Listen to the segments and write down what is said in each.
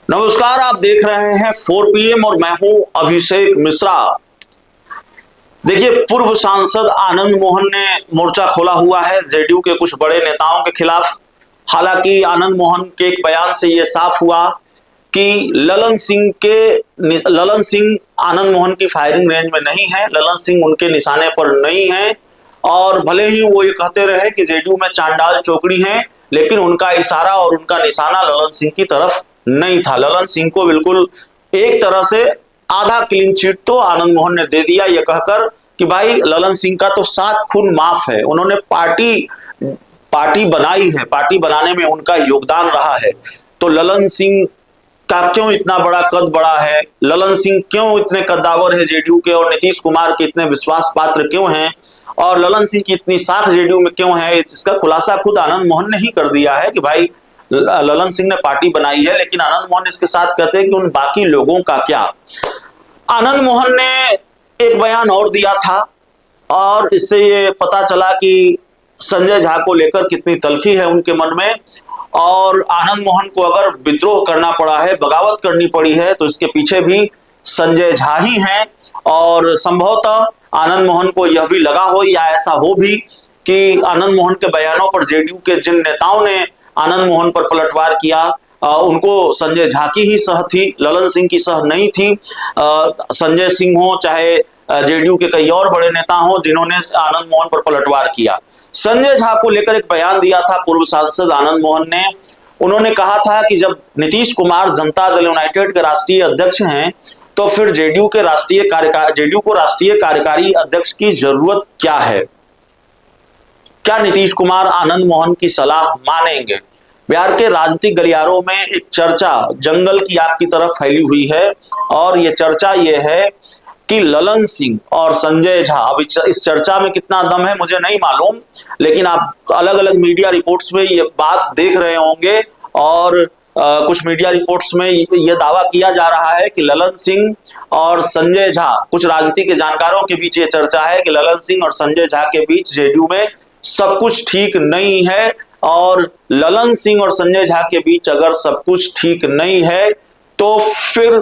नमस्कार, आप देख रहे हैं 4 PM और मैं हूं अभिषेक मिश्रा। देखिए, पूर्व सांसद आनंद मोहन ने मोर्चा खोला हुआ है जेडीयू के कुछ बड़े नेताओं के खिलाफ। हालांकि आनंद मोहन के एक बयान से यह साफ हुआ कि ललन सिंह आनंद मोहन की फायरिंग रेंज में नहीं है, ललन सिंह उनके निशाने पर नहीं है। और भले ही वो ये कहते रहे कि जेडीयू में चांडाल चौकड़ी है, लेकिन उनका इशारा और उनका निशाना ललन सिंह की तरफ नहीं था। ललन सिंह को बिल्कुल एक तरह से आधा क्लीन चिट तो आनंद मोहन ने दे दिया, यह कहकर कि भाई ललन सिंह का तो 7 खून माफ है, उन्होंने पार्टी बनाई है, पार्टी बनाने में उनका योगदान रहा है। तो ललन सिंह का क्यों इतना बड़ा कद बड़ा है, ललन सिंह क्यों इतने कद्दावर है जेडीयू के, और नीतीश कुमार के इतने विश्वास पात्र क्यों हैं, और ललन सिंह की इतनी साख जेडीयू में क्यों है, इसका खुलासा खुद आनंद मोहन ने ही कर दिया है कि भाई ललन सिंह ने पार्टी बनाई है। लेकिन आनंद मोहन इसके साथ कहते हैं कि उन बाकी लोगों का क्या। आनंद मोहन ने एक बयान और दिया था और इससे ये पता चला कि संजय झा को लेकर कितनी तलखी है उनके मन में। और आनंद मोहन को अगर विद्रोह करना पड़ा है, बगावत करनी पड़ी है, तो इसके पीछे भी संजय झा ही हैं। और संभवतः आनंद मोहन को यह भी लगा हो या ऐसा हो भी कि आनंद मोहन के बयानों पर जेडीयू के जिन नेताओं ने आनंद मोहन पर पलटवार किया, उनको संजय झा की ही सह थी, ललन सिंह की सह नहीं थी। संजय सिंह हो चाहे जेडीयू के कई और बड़े नेता हो जिन्होंने आनंद मोहन पर पलटवार किया। संजय झा को लेकर एक बयान दिया था पूर्व सांसद आनंद मोहन ने। उन्होंने कहा था कि जब नीतीश कुमार जनता दल यूनाइटेड के राष्ट्रीय अध्यक्ष हैं, तो फिर जेडीयू को राष्ट्रीय कार्यकारी अध्यक्ष की जरूरत क्या है। क्या नीतीश कुमार आनंद मोहन की सलाह मानेंगे। बिहार के राजनीतिक गलियारों में एक चर्चा जंगल की आग की तरह फैली हुई है, और ये चर्चा ये है कि ललन सिंह और संजय झा, अब इस चर्चा में कितना दम है मुझे नहीं मालूम, लेकिन आप अलग अलग मीडिया रिपोर्ट्स में ये बात देख रहे होंगे। और कुछ मीडिया रिपोर्ट्स में यह दावा किया जा रहा है कि ललन सिंह और संजय झा, कुछ राजनीति के जानकारों के बीच ये चर्चा है कि ललन सिंह और संजय झा के बीच जेडीयू में सब कुछ ठीक नहीं है। और ललन सिंह और संजय झा के बीच अगर सब कुछ ठीक नहीं है, तो फिर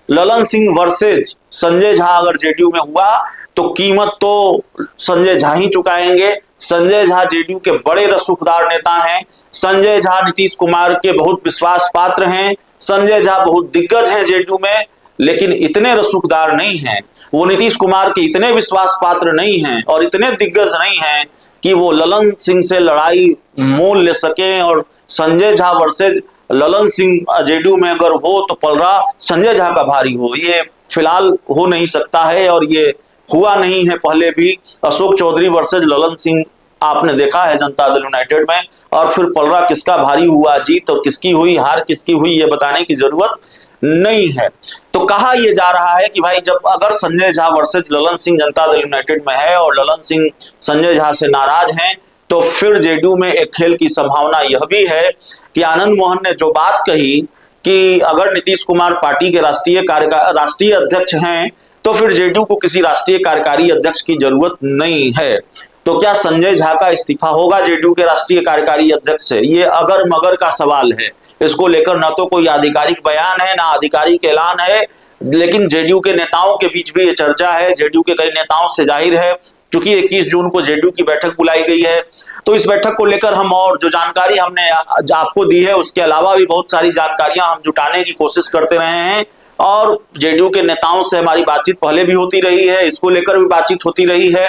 ललन सिंह वर्सेज संजय झा अगर जेडीयू में हुआ तो कीमत तो संजय झा ही चुकाएंगे। संजय झा जेडीयू के बड़े रसूखदार नेता हैं, संजय झा नीतीश कुमार के बहुत विश्वास पात्र हैं, संजय झा बहुत दिग्गज हैं जेडीयू में, लेकिन इतने रसूखदार नहीं हैं, वो नीतीश कुमार के इतने विश्वास पात्र नहीं हैं और इतने दिग्गज नहीं हैं कि वो ललन सिंह से लड़ाई मोल ले सके। और संजय झा वर्सेज ललन सिंह जेडीयू में अगर हो तो पलड़ा संजय झा का भारी हो, ये फिलहाल हो नहीं सकता है और ये हुआ नहीं है पहले भी। अशोक चौधरी वर्सेज ललन सिंह आपने देखा है जनता दल यूनाइटेड में, और फिर पलड़ा किसका भारी हुआ, जीत और किसकी हुई, हार किसकी हुई, ये बताने की जरूरत नहीं है। तो कहा यह जा रहा है कि भाई जब अगर संजय झा वर्सेज ललन सिंह जनता दल यूनाइटेड में है और ललन सिंह संजय झा से नाराज हैं, तो फिर जेडीयू में एक खेल की संभावना यह भी है कि आनंद मोहन ने जो बात कही कि अगर नीतीश कुमार पार्टी के राष्ट्रीय अध्यक्ष हैं, तो फिर जेडीयू को किसी राष्ट्रीय कार्यकारी अध्यक्ष की जरूरत नहीं है। तो क्या संजय झा का इस्तीफा होगा जेडीयू के राष्ट्रीय कार्यकारी अध्यक्ष से, ये अगर मगर का सवाल है। इसको लेकर न तो कोई आधिकारिक बयान है ना आधिकारिक ऐलान है, लेकिन जेडीयू के नेताओं के बीच भी ये चर्चा है। जेडीयू के कई नेताओं से जाहिर है, क्योंकि 21 जून को जेडीयू की बैठक बुलाई गई है, तो इस बैठक को लेकर हम और जो जानकारी हमने आपको दी है उसके अलावा भी बहुत सारी जानकारियां हम जुटाने की कोशिश करते रहे हैं। और जेडीयू के नेताओं से हमारी बातचीत पहले भी होती रही है, इसको लेकर भी बातचीत होती रही है।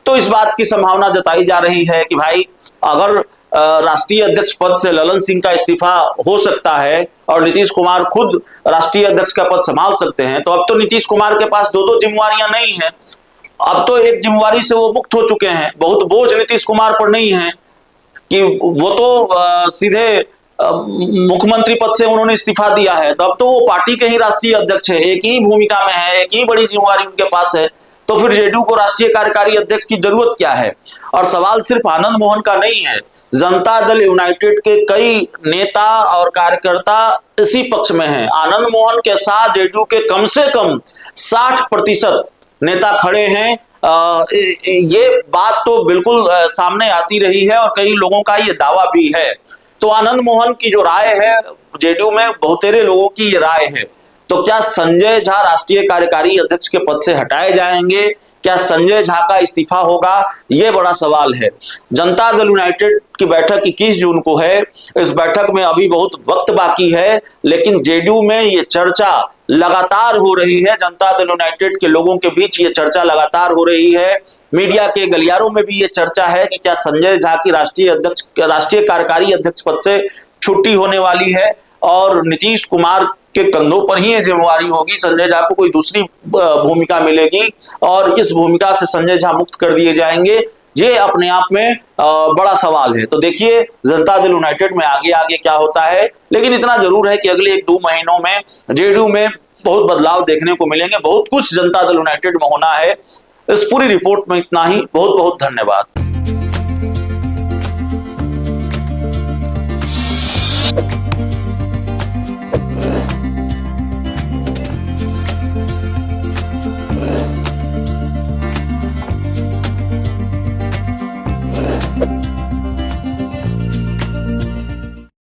तो इस बात की संभावना जताई जा रही है कि भाई अगर राष्ट्रीय अध्यक्ष पद से ललन सिंह का इस्तीफा हो सकता है और नीतीश कुमार खुद राष्ट्रीय अध्यक्ष का पद संभाल सकते हैं, तो अब तो नीतीश कुमार के पास दो जिम्मेवारियां नहीं है। अब तो एक जिम्मेवारी से वो मुक्त हो चुके हैं, बहुत बोझ नीतीश कुमार पर नहीं है कि वो तो सीधे मुख्यमंत्री पद से उन्होंने इस्तीफा दिया है, तो अब तो वो पार्टी के ही राष्ट्रीय अध्यक्ष है, एक ही भूमिका में है, एक ही बड़ी जिम्मेवारी उनके पास है। तो फिर जेडीयू को राष्ट्रीय कार्यकारी अध्यक्ष की जरूरत क्या है। और सवाल सिर्फ आनंद मोहन का नहीं है, जनता दल यूनाइटेड के कई नेता और कार्यकर्ता इसी पक्ष में हैं। आनंद मोहन के साथ जेडीयू के कम से कम 60% नेता खड़े हैं। ये बात तो बिल्कुल सामने आती रही है और कई लोगों का ये दावा भी है। तो आनंद मोहन की जो राय है, जेडीयू में बहुतेरे लोगों की ये राय है। तो क्या संजय झा राष्ट्रीय कार्यकारी अध्यक्ष के पद से हटाए जाएंगे? क्या संजय झा का इस्तीफा होगा? ये बड़ा सवाल है। जनता दल यूनाइटेड की बैठक 21 जून को है। इस बैठक में अभी बहुत वक्त बाकी है, लेकिन जेडीयू में ये चर्चा लगातार हो रही है। जनता दल यूनाइटेड के लोगों के बीच ये चर्चा लगातार हो रही है। मीडिया के गलियारों में भी ये चर्चा है कि क्या संजय झा की राष्ट्रीय कार्यकारी अध्यक्ष पद से छुट्टी होने वाली है और नीतीश कुमार के कंधों पर ही ये जिम्मेवारी होगी, संजय झा को कोई दूसरी भूमिका मिलेगी और इस भूमिका से संजय झा मुक्त कर दिए जाएंगे। ये अपने आप में बड़ा सवाल है। तो देखिए जनता दल यूनाइटेड में आगे आगे क्या होता है, लेकिन इतना जरूर है कि अगले 1-2 महीनों में जेडीयू में बहुत बदलाव देखने को मिलेंगे। बहुत कुछ जनता दल यूनाइटेड में होना है। इस पूरी रिपोर्ट में इतना ही। बहुत बहुत धन्यवाद।